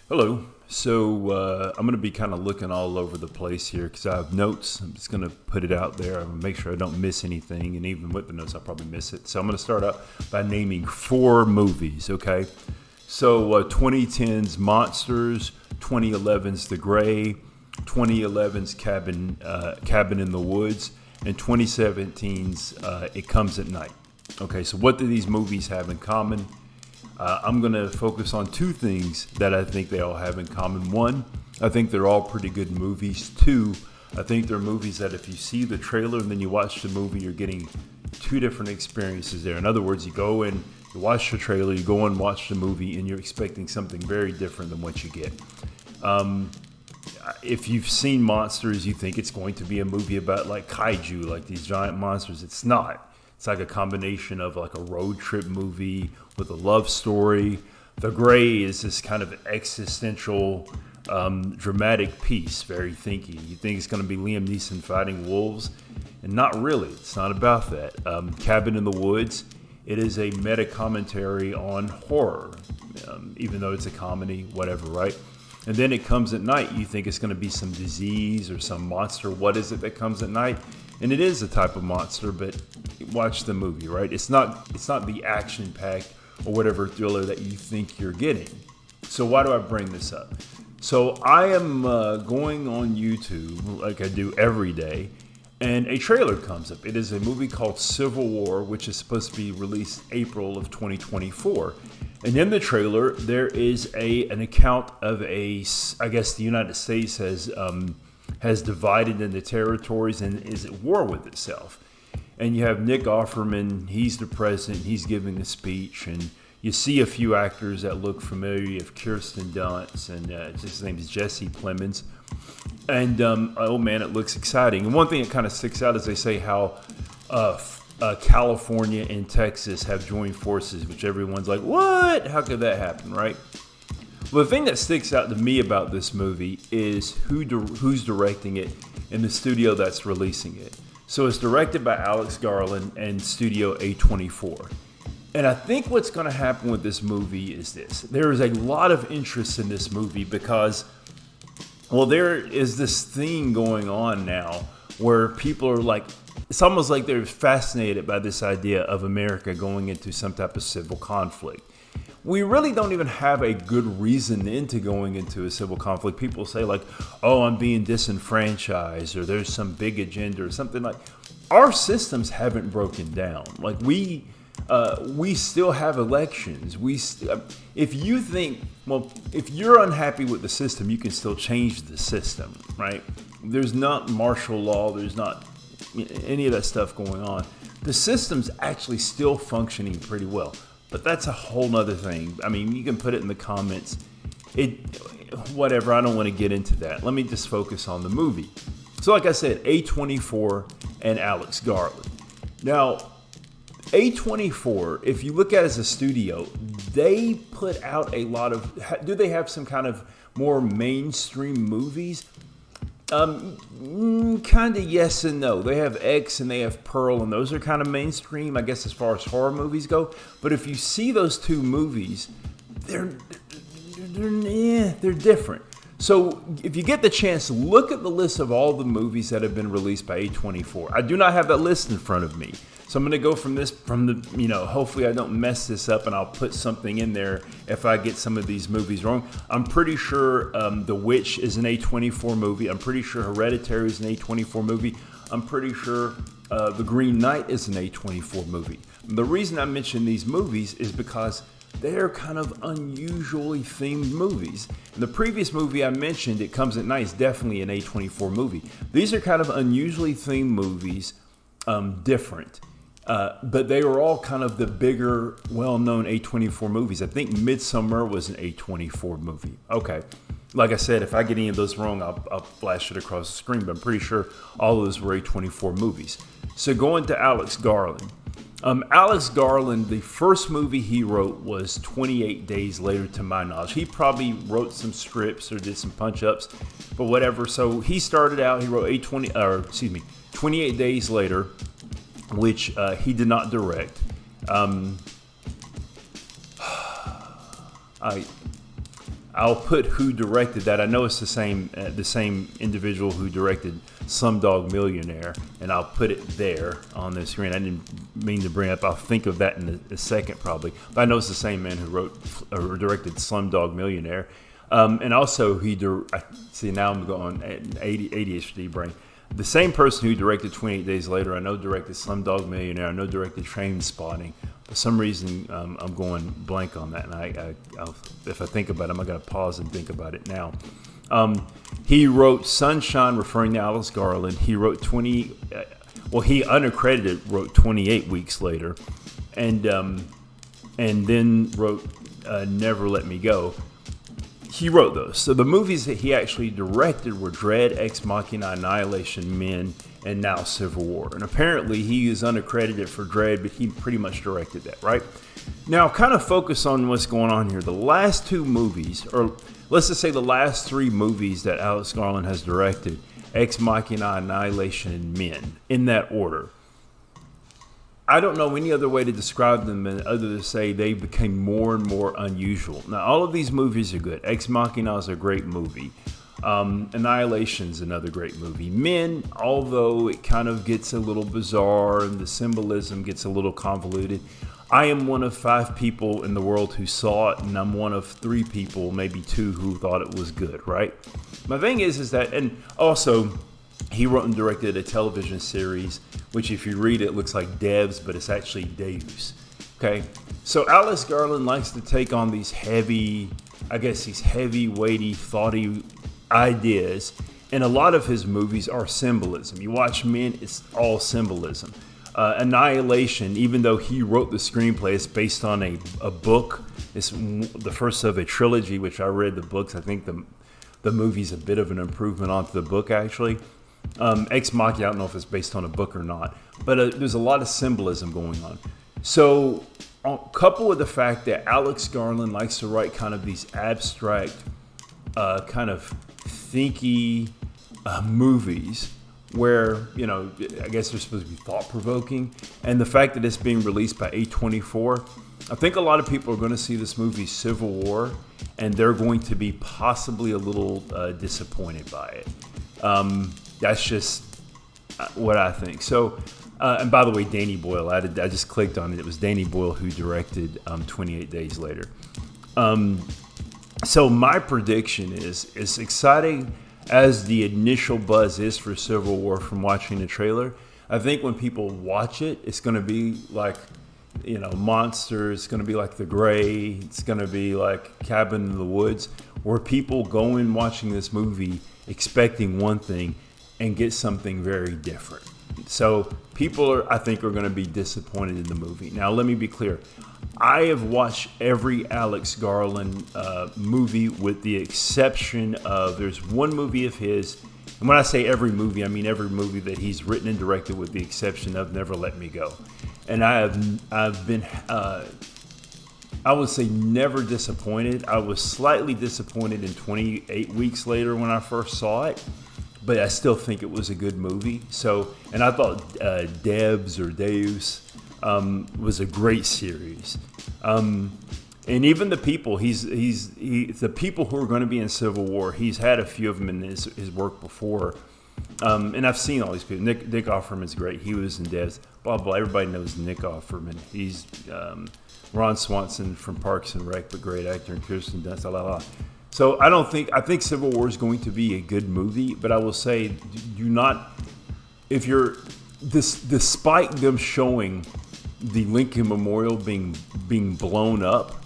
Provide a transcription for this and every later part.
Hello. So I'm going to be kind of looking all over the place here because I have notes. I'm just going to put it out there. I'm going to make sure I don't miss anything. And even with the notes, I'll probably miss it. So I'm going to start out by naming four movies, okay? So 2010's Monsters, 2011's The Gray, 2011's Cabin in the Woods, and 2017's It Comes at Night. Okay, so what do these movies have in common? I'm going to focus on two things that I think they all have in common. One, I think they're all pretty good movies. Two, I think they're movies that if you see the trailer and then you watch the movie, you're getting two different experiences there. In other words, you go in, you watch the trailer, you go and watch the movie, and you're expecting something very different than what you get. If you've seen Monsters, you think it's going to be a movie about like kaiju, like these giant monsters. It's not. It's like a combination of like a road trip movie with a love story. The Gray is this kind of existential, dramatic piece, very thinky. You think it's going to be Liam Neeson fighting wolves, and not really. It's not about that. Cabin in the Woods, it is a meta commentary on horror, even though it's a comedy, whatever, right? And then It Comes at Night. You think it's going to be some disease or some monster. What is it that comes at night? And it is a type of monster, but watch the movie, right? It's not the action-packed or whatever thriller that you think you're getting. So why do I bring this up? So I am going on YouTube like I do every day, and a trailer comes up. It is a movie called Civil War, which is supposed to be released April of 2024. And in the trailer, there is an account of I guess the United States has divided into territories and is at war with itself. And you have Nick Offerman, he's the president, he's giving a speech, and you see a few actors that look familiar. You have Kirsten Dunst, and his name is Jesse Plemons. And, oh man, it looks exciting. And one thing that kind of sticks out is they say how California and Texas have joined forces, which everyone's like, what? How could that happen, right? Well, the thing that sticks out to me about this movie is who's directing it and the studio that's releasing it. So it's directed by Alex Garland and Studio A24. And I think what's going to happen with this movie is this. There is a lot of interest in this movie because, well, there is this thing going on now where people are like, it's almost like they're fascinated by this idea of America going into some type of civil conflict. We really don't even have a good reason into going into a civil conflict. People say like, oh, I'm being disenfranchised, or there's some big agenda or something like. Our systems haven't broken down. Like we still have elections. If you think, well, if you're unhappy with the system, you can still change the system, right? There's not martial law. There's not any of that stuff going on. The system's actually still functioning pretty well. But that's a whole nother thing. I mean, you can put it in the comments. Whatever, I don't want to get into that. Let me just focus on the movie. So like I said, A24 and Alex Garland. Now, A24, if you look at it as a studio, they put out a lot of, do they have some kind of more mainstream movies? Kind of yes and no. They have X and they have Pearl, and those are kind of mainstream, I guess, as far as horror movies go. But if you see those two movies, they're different. So if you get the chance, look at the list of all the movies that have been released by A24. I do not have that list in front of me. So I'm going to go hopefully I don't mess this up and I'll put something in there if I get some of these movies wrong. I'm pretty sure The Witch is an A24 movie. I'm pretty sure Hereditary is an A24 movie. I'm pretty sure The Green Knight is an A24 movie. The reason I mention these movies is because they're kind of unusually themed movies. And the previous movie I mentioned, It Comes at Night, is definitely an A24 movie. These are kind of unusually themed movies, different. But they were all kind of the bigger, well-known A24 movies. I think Midsommar was an A24 movie. Okay. Like I said, if I get any of those wrong, I'll flash it across the screen. But I'm pretty sure all of those were A24 movies. So going to Alex Garland. Alex Garland, the first movie he wrote was 28 Days Later, to my knowledge. He probably wrote some scripts or did some punch-ups, but whatever. So he started out, he wrote 28 Days Later, which he did not direct. I'll put who directed that. I know it's the same individual who directed Slumdog Millionaire, and I'll put it there on the screen. I didn't mean to bring it up. I'll think of that in a second probably. But I know it's the same man who wrote or directed Slumdog Millionaire. And also see, now I'm going ADHD brain. The same person who directed 28 Days Later, I know directed Slumdog Millionaire, I know directed Trainspotting. For some reason, I'm going blank on that, and if I think about it, I'm going to pause and think about it now. He wrote Sunshine, referring to Alice Garland. He wrote he unaccredited wrote 28 Weeks Later, and then wrote Never Let Me Go. He wrote those. So the movies that he actually directed were Dread, Ex Machina, Annihilation, Men, and now Civil War. And apparently he is unaccredited for Dread, but he pretty much directed that, right? Now, kind of focus on what's going on here. The last two movies, or let's just say the last three movies that Alex Garland has directed, Ex Machina, Annihilation, and Men, in that order. I don't know any other way to describe them other than to say they became more and more unusual. Now, all of these movies are good. Ex Machina is a great movie. Annihilation's another great movie. Men, although it kind of gets a little bizarre and the symbolism gets a little convoluted, I am one of 5 people in the world who saw it, and I'm one of 3 people, maybe 2, who thought it was good, right? My thing is that, and also, he wrote and directed a television series, which if you read it looks like Devs, but it's actually Deus. Okay, so Alex Garland likes to take on these heavy, weighty, thoughty ideas, and a lot of his movies are symbolism. You watch Men, it's all symbolism. Annihilation, even though he wrote the screenplay, it's based on a book. It's the first of a trilogy, which I read the books. I think the movie's a bit of an improvement onto the book, actually. Ex Machina, I don't know if it's based on a book or not, but there's a lot of symbolism going on. So, coupled with the fact that Alex Garland likes to write kind of these abstract, kind of thinky movies where, I guess they're supposed to be thought-provoking, and the fact that it's being released by A24, I think a lot of people are going to see this movie Civil War, and they're going to be possibly a little disappointed by it. That's just what I think. So, and by the way, Danny Boyle, I just clicked on it. It was Danny Boyle who directed 28 Days Later. So my prediction is, as exciting as the initial buzz is for Civil War from watching the trailer, I think when people watch it, it's going to be like, Monster. It's going to be like The Gray. It's going to be like Cabin in the Woods, where people go in watching this movie expecting one thing and get something very different. So people I think are going to be disappointed in the movie. Now, let me be clear. I have watched every Alex Garland movie with the exception of, there's one movie of his, and when I say every movie, I mean every movie that he's written and directed with the exception of Never Let Me Go. And I've been, I would say never disappointed. I was slightly disappointed in 28 Weeks Later when I first saw it, but I still think it was a good movie. So, and I thought Debs or Deus was a great series. And even the people, the people who are going to be in Civil War, he's had a few of them in his work before. And I've seen all these people. Nick Offerman's great. He was in Devs. Blah, blah. Everybody knows Nick Offerman. He's Ron Swanson from Parks and Rec, but great actor, and Kirsten Dunst, So I think Civil War is going to be a good movie, but I will say, despite them showing the Lincoln Memorial being blown up,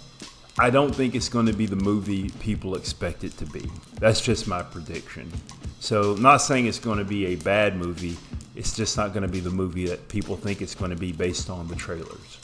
I don't think it's going to be the movie people expect it to be. That's just my prediction. So, not saying it's going to be a bad movie. It's just not going to be the movie that people think it's going to be based on the trailers.